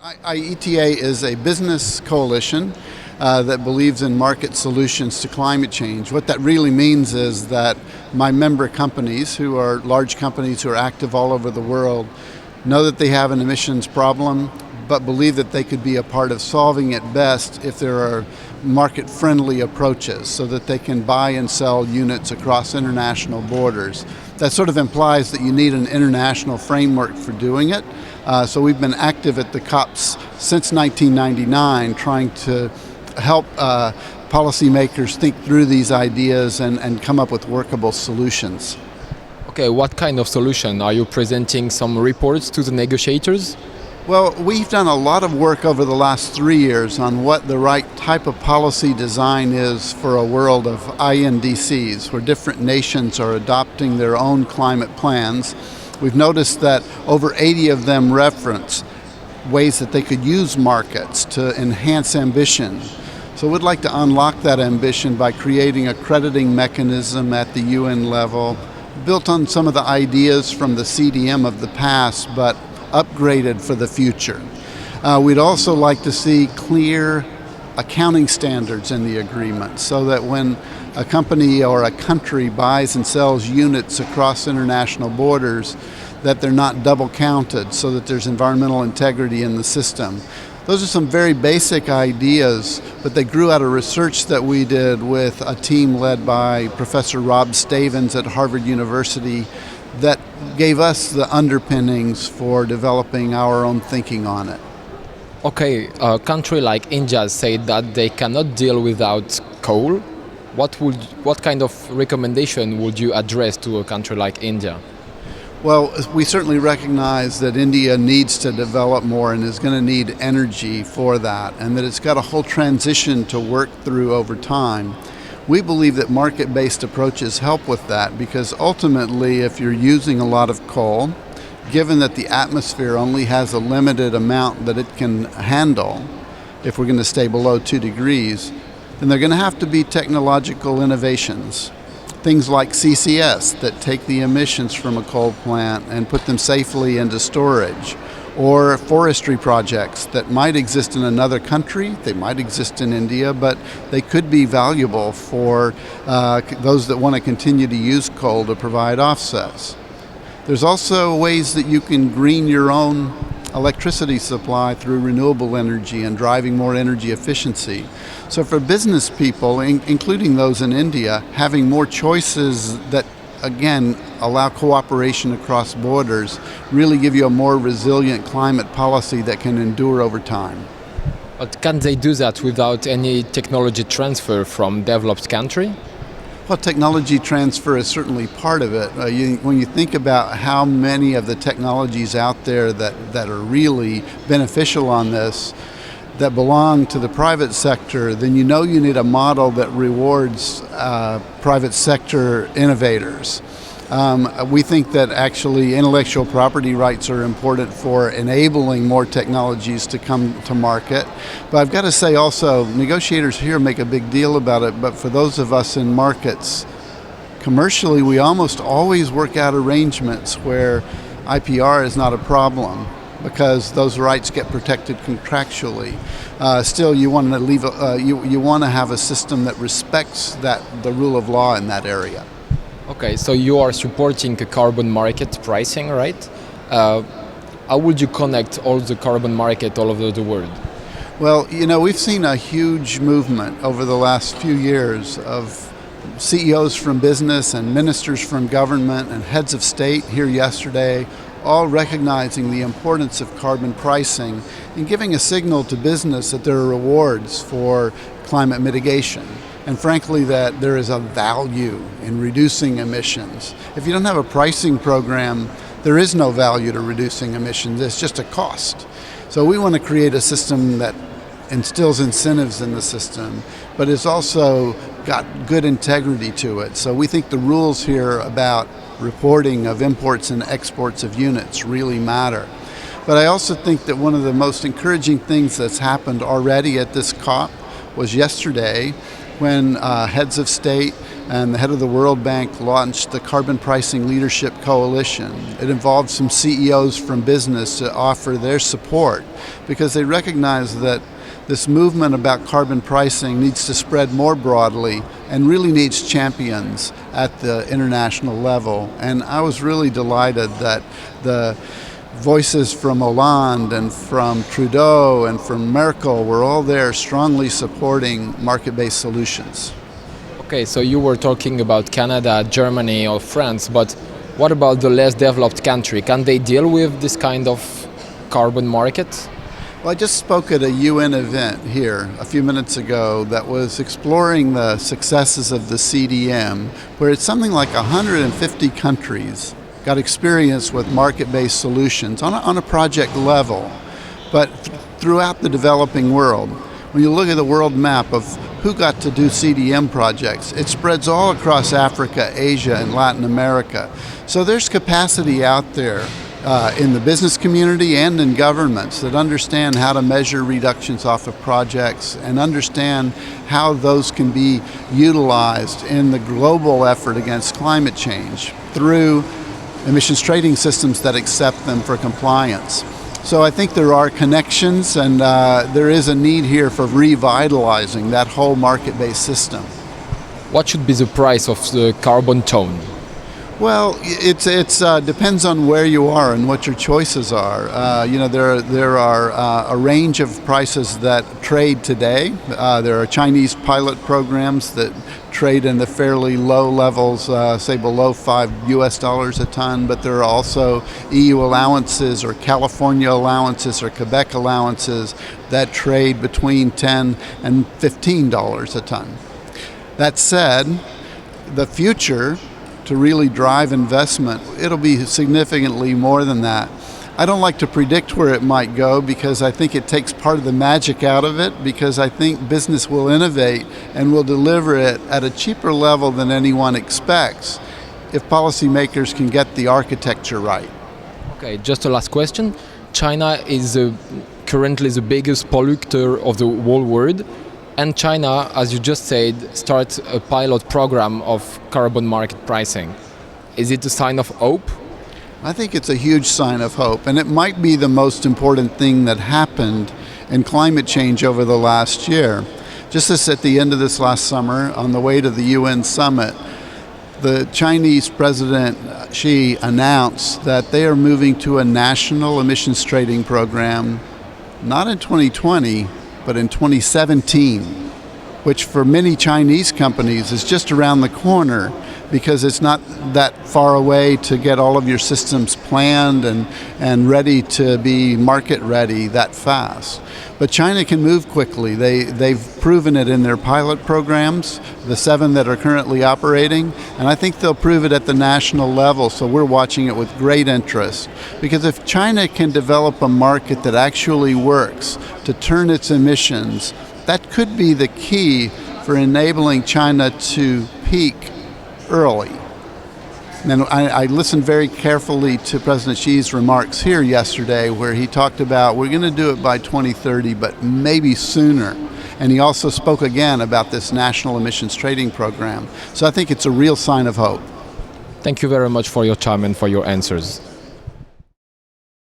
IETA is a business coalition that believes in market solutions to climate change. What that really means is that my member companies, who are large companies who are active all over the world, know that they have an emissions problem, but believe that they could be a part of solving it best if there are market-friendly approaches so that they can buy and sell units across international borders. That sort of implies that you need an international framework for doing it. So we've been active at the COPs since 1999 trying to help policymakers think through these ideas and come up with workable solutions. Okay, what kind of solution? Are you presenting some reports to the negotiators? Well, we've done a lot of work over the last 3 years on what the right type of policy design is for a world of INDCs, where different nations are adopting their own climate plans. We've noticed that over 80 of them reference ways that they could use markets to enhance ambition. So we'd like to unlock that ambition by creating a crediting mechanism at the UN level, built on some of the ideas from the CDM of the past, but upgraded for the future. We'd also like to see clear accounting standards in the agreement so that when a company or a country buys and sells units across international borders, that they're not double counted, so that there's environmental integrity in the system. Those are some very basic ideas, but they grew out of research that we did with a team led by Professor Rob Stavins at Harvard University that gave us the underpinnings for developing our own thinking on it. Okay, a country like India said that they cannot deal without coal. What kind of recommendation would you address to a country like India? Well, we certainly recognize that India needs to develop more and is going to need energy for that, and that it's got a whole transition to work through over time. We believe that market-based approaches help with that because ultimately, if you're using a lot of coal, given that the atmosphere only has a limited amount that it can handle, if we're going to stay below 2 degrees, then there are going to have to be technological innovations. Things like CCS that take the emissions from a coal plant and put them safely into storage, or forestry projects that might exist in another country, they might exist in India, but they could be valuable for those that want to continue to use coal to provide offsets. There's also ways that you can green your own electricity supply through renewable energy and driving more energy efficiency. So for business people, including those in India, having more choices that again allow cooperation across borders really give you a more resilient climate policy that can endure over time. But can they do that without any technology transfer from developed country? Well, technology transfer is certainly part of it. When you think about how many of the technologies out there that are really beneficial on this, that belong to the private sector, then you know you need a model that rewards private sector innovators. We think that actually intellectual property rights are important for enabling more technologies to come to market. But I've got to say also, negotiators here make a big deal about it, but for those of us in markets, commercially we almost always work out arrangements where IPR is not a problem, because those rights get protected contractually. Still, you want to you want to have a system that respects the rule of law in that area. Okay, so you are supporting a carbon market pricing, right? How would you connect all the carbon market all over the world? Well, you know, we've seen a huge movement over the last few years of CEOs from business and ministers from government and heads of state here yesterday, all recognizing the importance of carbon pricing and giving a signal to business that there are rewards for climate mitigation. And frankly, that there is a value in reducing emissions. If you don't have a pricing program, there is no value to reducing emissions. It's just a cost. So we want to create a system that instills incentives in the system, but it's also got good integrity to it. So we think the rules here about reporting of imports and exports of units really matter. But I also think that one of the most encouraging things that's happened already at this COP was yesterday when heads of state and the head of the World Bank launched the Carbon Pricing Leadership Coalition. It involved some CEOs from business to offer their support because they recognize that this movement about carbon pricing needs to spread more broadly and really needs champions at the international level. And I was really delighted that the voices from Hollande and from Trudeau and from Merkel were all there strongly supporting market-based solutions. Okay, so you were talking about Canada, Germany or France, but what about the less developed country? Can they deal with this kind of carbon market? Well, I just spoke at a UN event here a few minutes ago that was exploring the successes of the CDM, where it's something like 150 countries got experience with market-based solutions on a project level, but throughout the developing world. When you look at the world map of who got to do CDM projects, it spreads all across Africa, Asia, and Latin America. So there's capacity out there in the business community and in governments that understand how to measure reductions off of projects and understand how those can be utilized in the global effort against climate change through emissions trading systems that accept them for compliance. So I think there are connections, and there is a need here for revitalizing that whole market-based system. What should be the price of the carbon ton? Well, it's depends on where you are and what your choices are. There are a range of prices that trade today. There are Chinese pilot programs that trade in the fairly low levels, say below $5 a ton, but there are also EU allowances or California allowances or Quebec allowances that trade between $10 and $15 a ton. That said, the future to really drive investment, it'll be significantly more than that. I don't like to predict where it might go because I think it takes part of the magic out of it, because I think business will innovate and will deliver it at a cheaper level than anyone expects if policymakers can get the architecture right. Okay, just a last question. China is currently the biggest polluter of the whole world. And China, as you just said, starts a pilot program of carbon market pricing. Is it a sign of hope? I think it's a huge sign of hope, and it might be the most important thing that happened in climate change over the last year. Just as at the end of this last summer, on the way to the UN summit, the Chinese President Xi announced that they are moving to a national emissions trading program, not in 2020, but in 2017, which for many Chinese companies is just around the corner because it's not that far away to get all of your systems planned and ready to be market ready that fast. But China can move quickly. They've proven it in their pilot programs, the 7 that are currently operating, and I think they'll prove it at the national level, so we're watching it with great interest. Because if China can develop a market that actually works to turn its emissions, that could be the key for enabling China to peak early. And I listened very carefully to President Xi's remarks here yesterday where he talked about we're going to do it by 2030, but maybe sooner. And he also spoke again about this national emissions trading program. So I think it's a real sign of hope. Thank you very much for your time and for your answers.